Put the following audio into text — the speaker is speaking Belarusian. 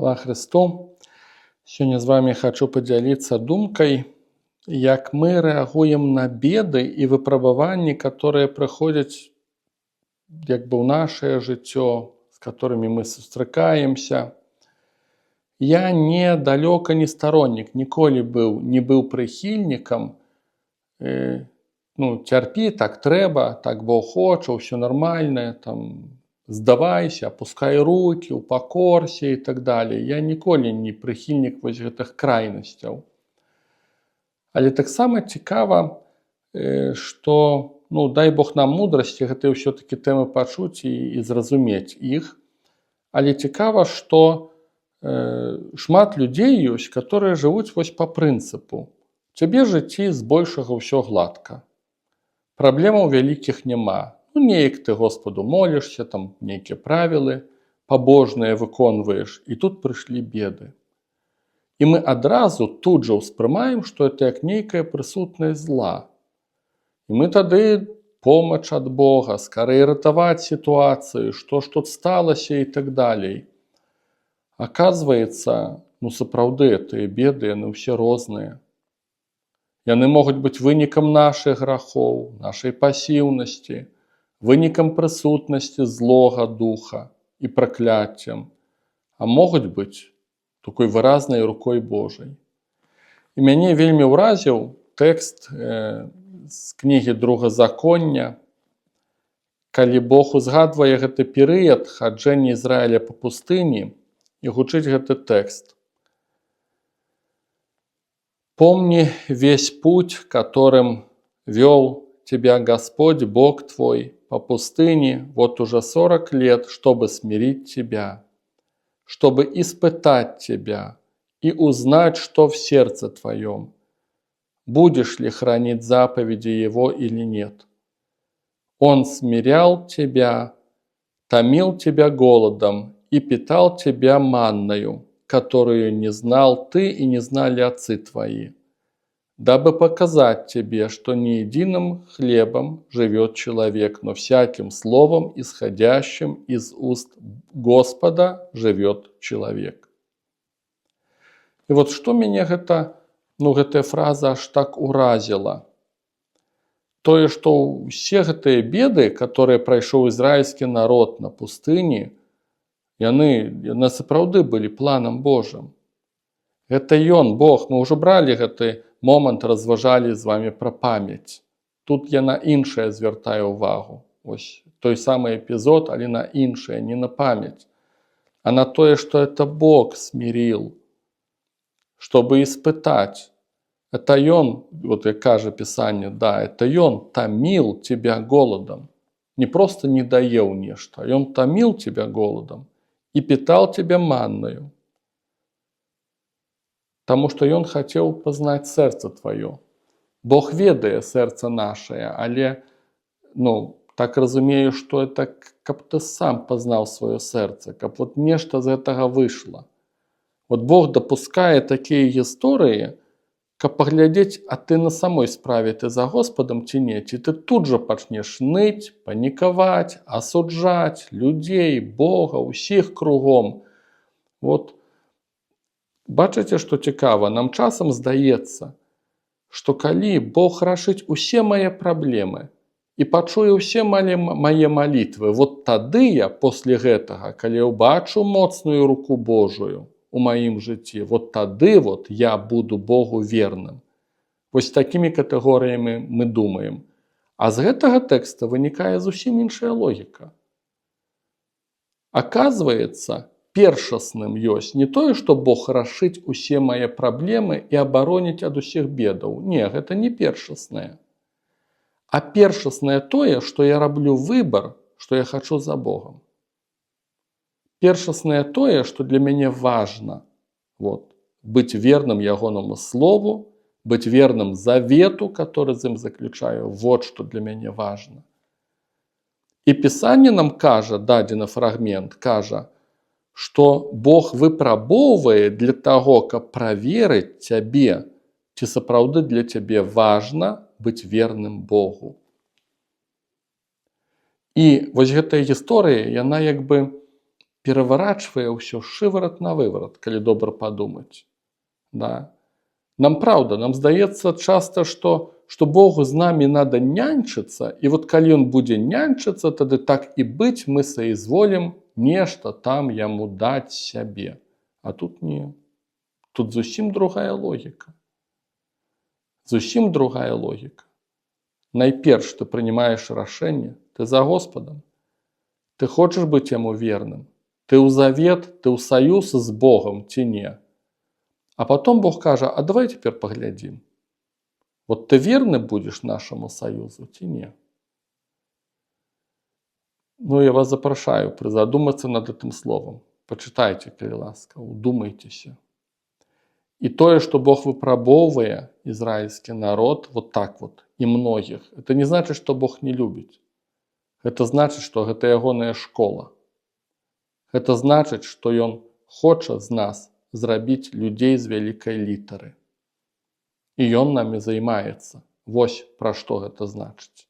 Хвала Христу! Сёння з вами хочу падзяліцца думкай, як мы рэагуем на беды і выпрабаванні, которые прыходзяць як бы ў нашае жыццё, з которымі мы сустракаемся. Я далёка не староннік, ніколі не быў прыхільнікам цярпі, так трэба, так Бог хоча, ўсё нармальна, здавайся, апускай рукі, упакорся і так далей. Я ніколі не прыхільнік вось гэтых крайнасцяў. Але таксама цікава, што, дай Бог нам мудрасці гэтыя ўсё-такі тэмы пачуць і зразумець іх. Але цікава, што шмат людзей ёсць, которые жывуць вось па прынцыпу. Цябе жыцці збольшага ўсё гладка. Праблемаў вялікіх няма. Неяк ты Господу молішся, нейкія правілы пабожныя выконваеш, і тут прыйшлі беды. І мы адразу тут жа ўспрымаем, што это як нейкая прысутнасць зла. І мы тады помач ад Бога, скарэй ратаваць сітуацыю, што ж тут сталася і так далей. Аказваецца, сапраўды, тыя беды, яны ўсе розныя. Яны могуць быць вынікам нашых грахоў, нашай пасіўнасці, вынікам прысутнасці злога духа і пракляццем, а могуць быць такой выразнай рукой Божай. І мяне вельмі ўразіў тэкст з кнігі Другазаконня, калі Бог узгадвае гэты перыяд хаджэння Ізраіля па пустыні і гучыць гэты тэкст. «Помни весь путь, которым вел тебя Господь, Бог твой, по пустыне вот уже 40 лет, чтобы смирить тебя, чтобы испытать тебя и узнать, что в сердце твоем, будешь ли хранить заповеди Его или нет. Он смирял тебя, томил тебя голодом и питал тебя манною, которую не знал ты и не знали отцы твои, дабы показать тебе, что не единым хлебом живет человек, но всяким словом, исходящим из уст Господа, живет человек». И вот что меня гэтая фраза аж так уразила. Тое, што ўсе гэтыя беды, которые прайшоў ізраільскі народ на пустыні, яны сапраўды былі планам Божым. Гэта Ён, Бог, мы ўжо бралі гэты момант, разважалі з вами пра памяць. Тут я на іншае звяртаю ўвагу. Ось той самы эпізод, але на іншае, не на памяць, а на тое, што это Бог смирил, чтобы испытать. Это Ён, вот як кажа Писание, да, это Ён томил тебя голодом. Не просто не даеў нешта, а Ён томил тебя голодом и питал тебя манною. Таму што Ён хацеў пазнаць сэрца тваё. Бог ведае сэрца нашае, але, так разумею, што это каб ты сам пазнаў сваё сэрца, каб вот нешта з гэтага выйшла. Вот Бог дапускае такія гісторыі, каб паглядзець, а ты на самой справе ты за Господам ці не, ці ты тут жа пачнеш ныць, панікаваць, асуджаць людзей, Бога, усіх кругом. Вот бачыце, што цікава, нам часам здаецца, што калі Бог рашыць усе мае праблемы і пачуе ўсе мае малітвы, вот тады я после гэтага, калі ўбачу моцную руку Божую у маім жыцці, вот тады я буду Богу верным. Вось такімі катэгорыямі мы думаем. А з гэтага тэкста вынікае зусім іншая логіка. Аказваецца, першасным ёсць не тое, што Бог рашыць усе мае праблемы і абароніць ад усіх бедаў. Не, гэта не першаснае. А першаснае тое, што я раблю выбар, што я хачу за Богом. Першаснае тое, што для мяне важна, быць верным Ягонаму Слову, быць верным завету, который з ім заключаю, вот што для мяне важна. І Пісанне нам кажа, дадзены фрагмент, кажа, што Бог выпрабоўвае для таго, каб праверыць цябе, ці сапраўды для цябе важна быць верным Богу. І вось гэтая гісторыя, яна як бы пераварачвае ўсё шыварат на выварат, калі добра падумаць. Да? Нам правда, нам здаецца часта, што Богу з намі надо нянчыцца, і вот калі ён будзе нянчыцца, тады так і быць, мы саізволім нешта там яму даць сябе. А тут не. Тут зусім другая логіка. Зусім другая логіка. Найперш ты прынимаеш рашэнне, ты за Господом. Ты хочаш быць яму верным. Ты ў завет, ты ў саюз з Богом ці не. А потом Бог кажа, а давай теперь поглядим. Вот ты верны будешь нашему союзу ці не? Ну, я вас запрашаю призадуматься над этим словом. Почитайте, калі ласка, удумайтеся. И тое, что Бог выпрабоўвае израильский народ вот так вот, и многих, это не значит, что Бог не любит. Это значит, что это ягоная школа. Это значит, что ён хоча з нас зрабіць людзей з вялікай літары. І ён намі займаецца. Вось пра што гэта значыць.